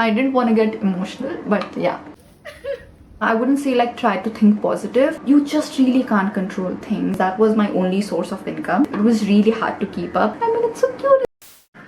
I didn't want to get emotional, but yeah. I wouldn't say like try to think positive. You just really can't control things. That was my only source of income. It was really hard to keep up. I mean, it's so cute.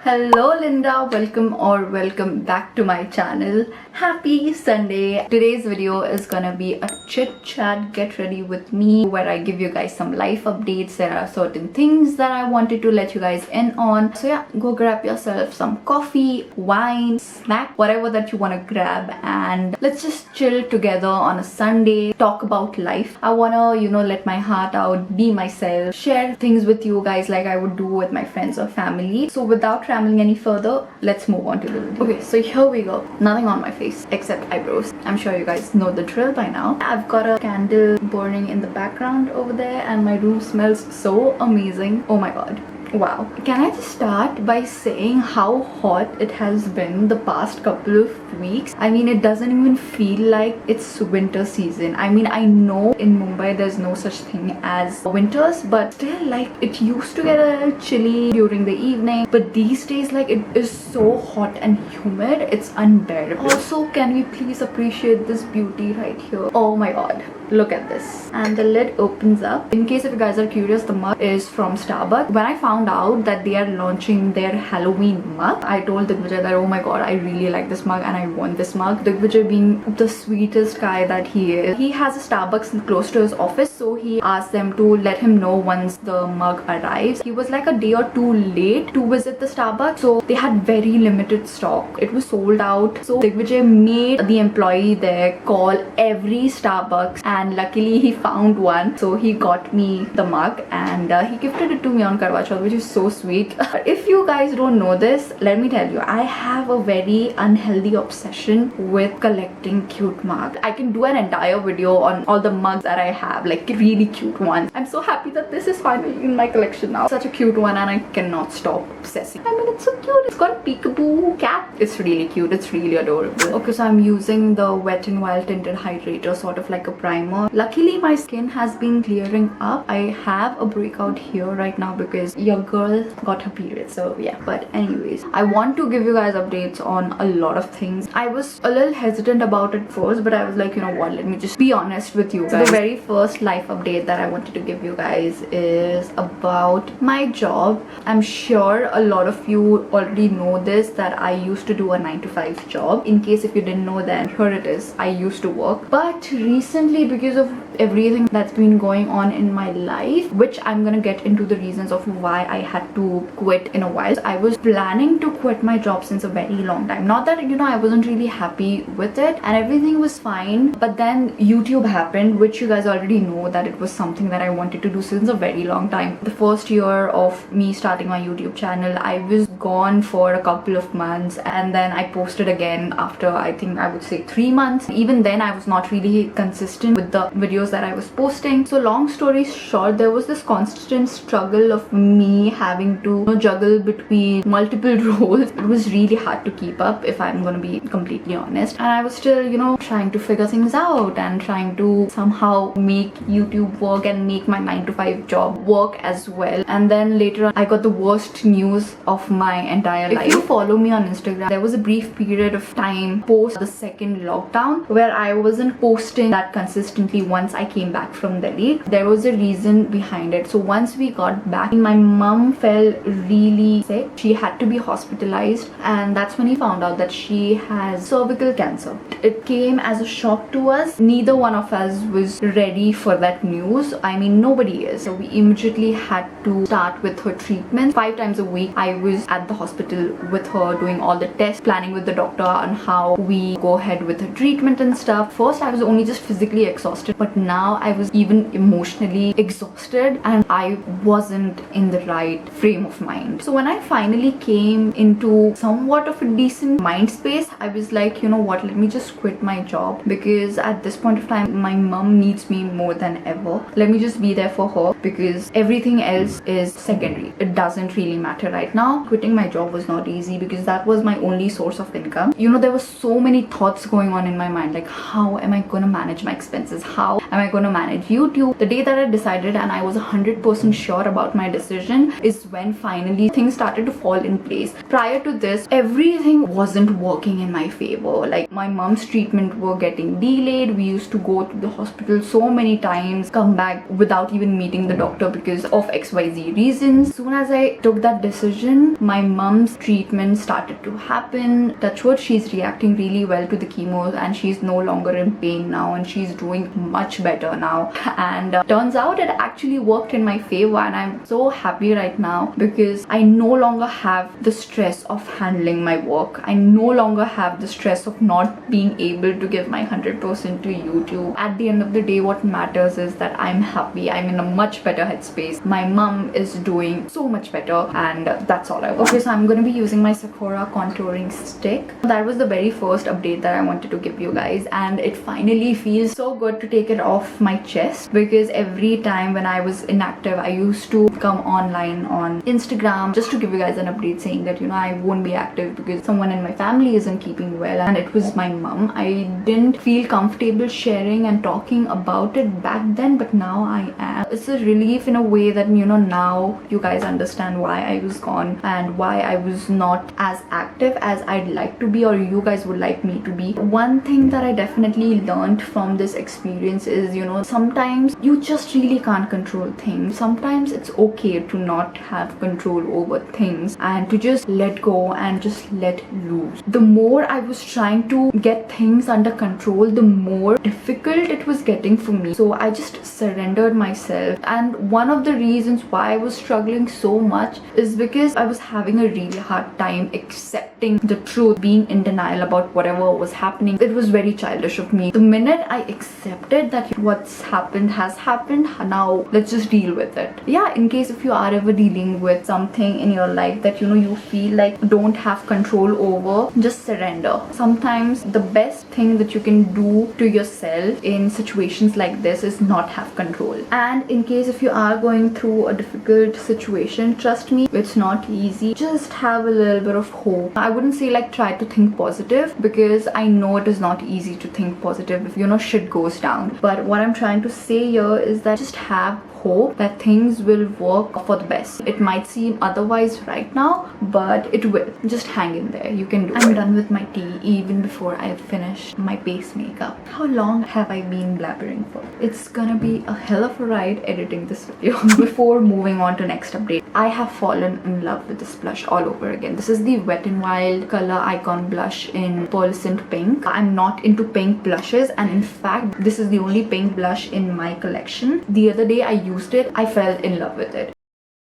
Hello Linda, welcome back to my channel. Happy Sunday. Today's video is gonna be a chit chat, get ready with me, where I give you guys some life updates. There are certain things that I wanted to let you guys in on. So yeah, go grab yourself some coffee, wine, snack, whatever that you want to grab, and let's just chill together on a Sunday, talk about life. I wanna, let my heart out, be myself, share things with you guys like I would do with my friends or family. So without rambling any further, let's move on to the video. Okay, so here we go. Nothing on my face except eyebrows. I'm sure you guys know the drill by now. I've got a candle burning in the background over there and my room smells so amazing. Oh my god. Wow. Can I just start by saying how hot it has been the past couple of weeks? I mean, it doesn't even feel like it's winter season. I mean, I know in Mumbai there's no such thing as winters, but still, like, it used to get a little chilly during the evening, but these days, like, it is so hot and humid, it's unbearable. Also, can we please appreciate this beauty right here? Oh my god. Look at this. And the lid opens up. In case if you guys are curious, the mug is from Starbucks. When I found out that they are launching their Halloween mug, I told Digvijay that, oh my god, I really like this mug and I want this mug. Digvijay, being the sweetest guy that he is, he has a Starbucks close to his office, so he asked them to let him know once the mug arrives. He was like a day or two late to visit the Starbucks, so they had very limited stock. It was sold out. So Digvijay made the employee there call every Starbucks, and luckily he found one, so he got me the mug and he gifted it to me on Karwa Chauth, which is so sweet. If you guys don't know this, let me tell you, I have a very unhealthy obsession with collecting cute mugs. I can do an entire video on all the mugs that I have, like really cute ones. I'm so happy that this is finally in my collection now. Such a cute one and I cannot stop obsessing. I mean, it's so cute. It's got a peekaboo cat. It's really cute. It's really adorable. Okay, so I'm using the Wet n Wild tinted hydrator, sort of like a primer. Luckily my skin has been clearing up. I have a breakout here right now because your girl got her period, so yeah. But anyways, I want to give you guys updates on a lot of things. I was a little hesitant about it first, but I was like, you know what, let me just be honest with you guys. So the very first life update that I wanted to give you guys is about my job. I'm sure a lot of you already know this, that I used to do a 9-to-5 job. In case if you didn't know, then here it is. I used to work, but recently, because of everything that's been going on in my life, which I'm gonna get into the reasons of why I had to quit in a while. I was planning to quit my job since a very long time. Not that, I wasn't really happy with it and everything was fine, but then YouTube happened, which you guys already know that it was something that I wanted to do since a very long time. The first year of me starting my YouTube channel, I was gone for a couple of months and then I posted again after, I think I would say 3 months. Even then I was not really consistent with the videos that I was posting. So long story short, there was this constant struggle of me having to juggle between multiple roles. It was really hard to keep up, if I'm gonna be completely honest, and I was still trying to figure things out and trying to somehow make YouTube work and make my 9-to-5 job work as well. And then later on, I got the worst news of my entire life. If you follow me on Instagram, there was a brief period of time post the second lockdown where I wasn't posting that consistently once I came back from Delhi. There was a reason behind it. So once we got back, my mom fell really sick. She had to be hospitalized, and that's when he found out that she has cervical cancer. It came as a shock to us. Neither one of us was ready for that news. I mean, nobody is. So we immediately had to start with her treatment. 5 times a week I was at the hospital with her, doing all the tests, planning with the doctor on how we go ahead with her treatment and stuff. First I was only just physically exhausted, but now I was even emotionally exhausted and I wasn't in the right frame of mind. So when I finally came into somewhat of a decent mind space, I was like, you know what, let me just quit my job, because at this point of time my mom needs me more than ever. Let me just be there for her, because everything else is secondary. It doesn't really matter right now. Quitting my job was not easy because that was my only source of income. There were so many thoughts going on in my mind, like how am I gonna manage my expenses? How am I gonna manage YouTube? The day that I decided and I was 100% sure about my decision, decision is when finally things started to fall in place. Prior to this, everything wasn't working in my favor. Like my mom's treatment were getting delayed. We used to go to the hospital so many times, come back without even meeting the doctor because of XYZ reasons. Soon as I took that decision, my mom's treatment started to happen. Touch wood, she's reacting really well to the chemo and she's no longer in pain now and she's doing much better now. And turns out it actually worked in my favor, and I'm so happy right now because I no longer have the stress of handling my work. I no longer have the stress of not being able to give my 100% to YouTube. At the end of the day, what matters is that I'm happy. I'm in a much better headspace. My mom is doing so much better, and that's all I want. Okay, so I'm going to be using my Sephora contouring stick. That was the very first update that I wanted to give you guys, and it finally feels so good to take it off my chest because every time when I was inactive, I used to come online on Instagram just to give you guys an update saying that, you know, I won't be active because someone in my family isn't keeping well, and it was my mom. I didn't feel comfortable sharing and talking about it back then, but now I am. It's a relief in a way that, you know, now you guys understand why I was gone and why I was not as active as I'd like to be, or you guys would like me to be. One thing that I definitely learned from this experience is, you know, sometimes you just really can't control things. Sometimes it's okay to not have control over things and to just let go and just let loose. The more I was trying to get things under control, the more difficult it was getting for me. So I just surrendered myself, and one of the reasons why I was struggling so much is because I was having a really hard time accepting the truth, being in denial about whatever was happening. It was very childish of me. The minute I accepted that what's happened has happened, now let's just deal with it. Yeah, in case if you are ever dealing with something in your life that, you know, you feel like don't have control over, just surrender. Sometimes the best thing that you can do to yourself in situations like this is not have control. And in case if you are going through a difficult situation, trust me, it's not easy. Just have a little bit of hope. I wouldn't say like try to think positive because I know it is not easy to think positive if, you know, shit goes down. But what I'm trying to say here is that just have hope that things will work for the best. It might seem otherwise right now, but it will. Just hang in there. You can do it. I'm done with my tea even before I finish my base makeup. How long have I been blabbering for? It's gonna be a hell of a ride editing this video. Before moving on to next update, I have fallen in love with this blush all over again. This is the Wet n Wild Color Icon blush in pearlescent pink. I'm not into pink blushes, and in fact this is the only pink blush in my collection. The other day I used it, I fell in love with it.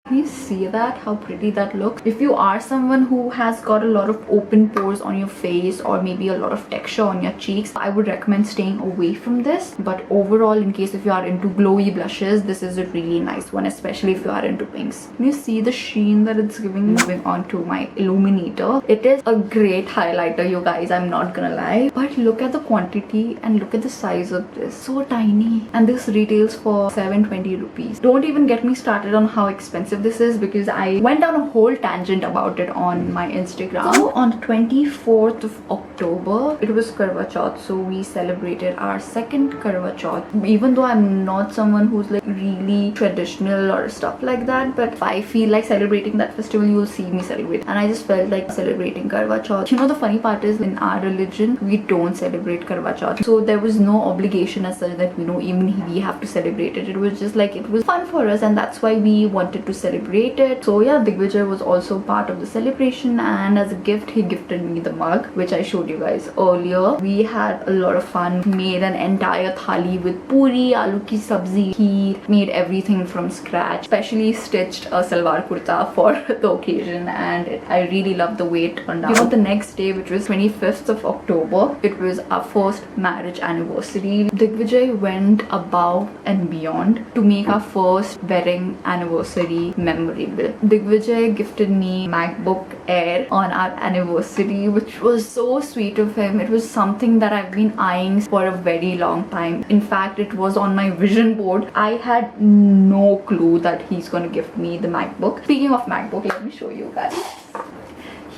Can you see that? How pretty that looks? If you are someone who has got a lot of open pores on your face or maybe a lot of texture on your cheeks, I would recommend staying away from this. But overall, in case if you are into glowy blushes, this is a really nice one, especially if you are into pinks. Can you see the sheen that it's giving? Moving on to my illuminator. It is a great highlighter, you guys, I'm not gonna lie. But look at the quantity and look at the size of this. So tiny. And this retails for 720 rupees. Don't even get me started on how expensive this is because I went down a whole tangent about it on my Instagram. So on 24th of October, it was Karwa Chauth, so we celebrated our second Karwa Chauth. Even though I'm not someone who's like really traditional or stuff like that, but if I feel like celebrating that festival, you will see me celebrate. And I just felt like celebrating Karwa Chauth. You know, the funny part is in our religion, we don't celebrate Karwa Chauth. So there was no obligation as such that, you know, even we have to celebrate it. It was just like, it was fun for us, and that's why we wanted to celebrate it. So yeah, Digvijay was also part of the celebration, and as a gift he gifted me the mug, which I showed you guys earlier. We had a lot of fun, made an entire thali with puri, aloo ki sabzi, he made everything from scratch, especially stitched a salwar kurta for the occasion, and I really loved the way it turned out. You know, the next day, which was 25th of October, it was our first marriage anniversary. Digvijay went above and beyond to make our first wedding anniversary memorable. Digvijay gifted me MacBook Air on our anniversary, which was so sweet of him. It was something that I've been eyeing for a very long time. In fact, it was on my vision board. I had no clue that he's gonna gift me the MacBook. Speaking of MacBook, let me show you guys.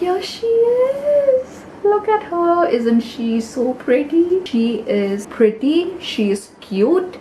Here she is. Look at her. Isn't she so pretty? She is pretty. She is cute.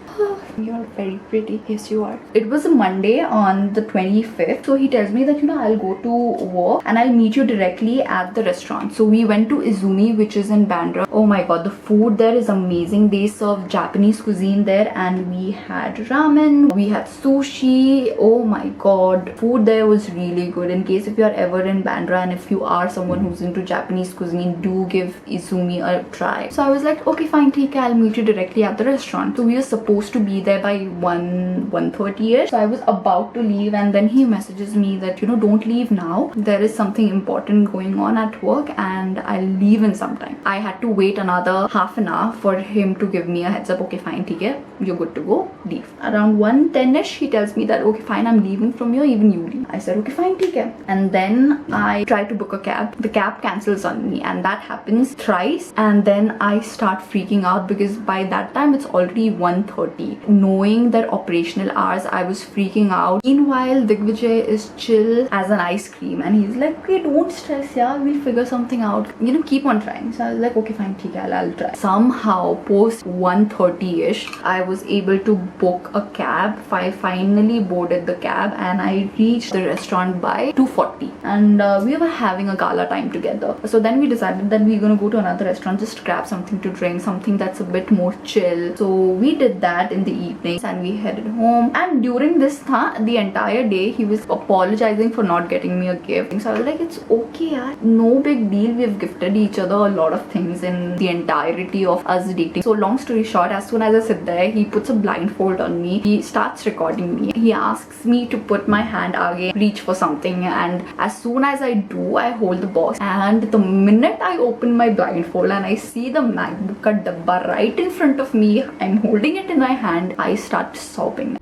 You're very pretty. Yes, you are. It was a Monday on the 25th. So he tells me that, I'll go to work and I'll meet you directly at the restaurant. So we went to Izumi, which is in Bandra. Oh my god, the food there is amazing. They serve Japanese cuisine there, and we had ramen, we had sushi. Oh my god, food there was really good. In case if you are ever in Bandra and if you are someone who's into Japanese cuisine, do give Izumi a try. So I was like, okay fine, theek hai, I'll meet you directly at the restaurant. So we were supposed to be there by 1:30ish. So I was about to leave, and then he messages me that, don't leave now. There is something important going on at work and I'll leave in some time. I had to wait another half an hour for him to give me a heads up. Okay fine, theek hai, you're good to go, leave. Around 1:10ish he tells me that, okay fine, I'm leaving from here, even you leave. I said, okay fine, theek hai. And then I try to book a cab. The cab cancels on me, and that happens thrice, and then I start freaking out because by that time it's already 1:30. Knowing their operational hours, I was freaking out. Meanwhile, Digvijay is chill as an ice cream, and he's like, okay, don't stress, yeah, we'll figure something out, keep on trying. So I was like, okay fine, theek hai, I'll try. Somehow post 1:30ish I was able to book a cab. I finally boarded the cab and I reached the restaurant by 2:40, and we were having a gala time together. So then we decided that we're gonna go to another restaurant, just grab something to drink, something that's a bit more chill. So we did that in the evening and we headed home. And during this time, the entire day he was apologizing for not getting me a gift. So I was like, it's okay, yaar, no big deal. We've gifted each other a lot of things in the entirety of us dating. So long story short, as soon as I sit there, he puts a blindfold on me. He starts recording me. He asks me to put my hand again, reach for something, and as soon as I do, I hold the box. And the minute I open my blindfold and I see the MacBook ka dabba right in front of me, I'm holding it in my hand, I start sobbing.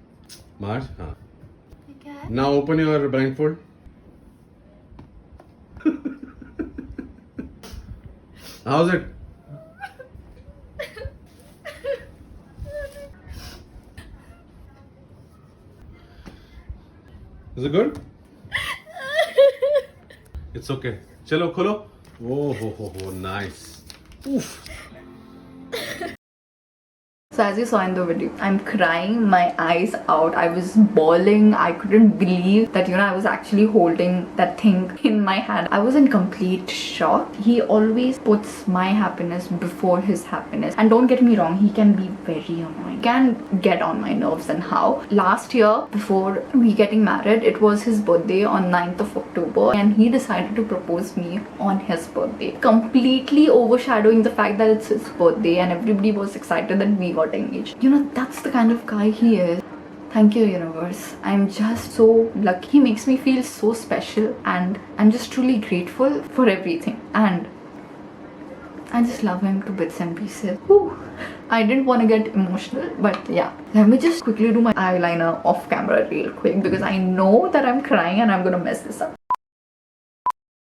Marge, now open your blindfold. How's it? Is it good? It's okay. Chalo, kholo. Oh, ho, nice. Oof. So as you saw in the video, I'm crying my eyes out. I was bawling. I couldn't believe that, I was actually holding that thing in my hand. I was in complete shock. He always puts my happiness before his happiness. And don't get me wrong, he can be very annoying. He can get on my nerves. And how? Last year, before we getting married, it was his birthday on 9th of October. And he decided to propose me on his birthday, completely overshadowing the fact that it's his birthday and everybody was excited that we got engaged. That's the kind of guy he is. Thank you, universe. I'm just so lucky. He makes me feel so special, and I'm just truly grateful for everything. And I just love him to bits and pieces. Whew. I didn't want to get emotional, but yeah. Let me just quickly do my eyeliner off camera real quick because I know that I'm crying and I'm gonna mess this up.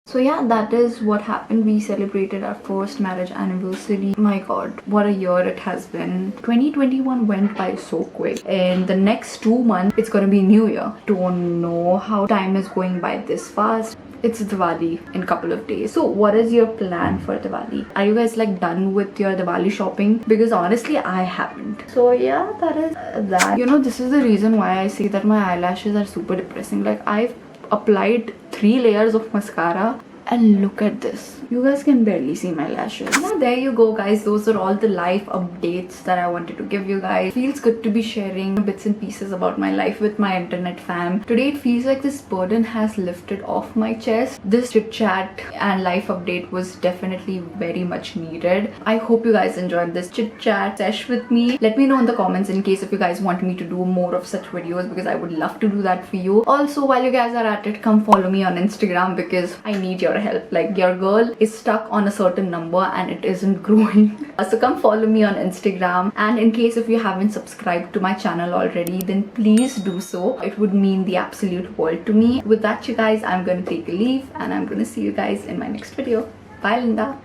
So yeah, that is what happened. We celebrated our first marriage anniversary. My god, what a year it has been. 2021 went by so quick. In the next 2 months, it's gonna be New Year. Don't know how time is going by this fast. It's Diwali in a couple of days. So what is your plan for Diwali? Are you guys done with your Diwali shopping? Because honestly, I haven't. So yeah, that is that. This is the reason why I say that my eyelashes are super depressing. I've applied 3 layers of mascara and look at this. You guys can barely see my lashes. Yeah, there you go guys. Those are all the life updates that I wanted to give you guys. Feels good to be sharing bits and pieces about my life with my internet fam. Today it feels like this burden has lifted off my chest. This chit chat and life update was definitely very much needed. I hope you guys enjoyed this chit chat sesh with me. Let me know in the comments in case if you guys want me to do more of such videos, because I would love to do that for you. Also, while you guys are at it, come follow me on Instagram because I need your help. Your girl is stuck on a certain number and it isn't growing. So come follow me on Instagram, and in case if you haven't subscribed to my channel already, then please do so. It would mean the absolute world to me. With that, you guys, I'm gonna take a leave and I'm gonna see you guys in my next video. Bye, Linda.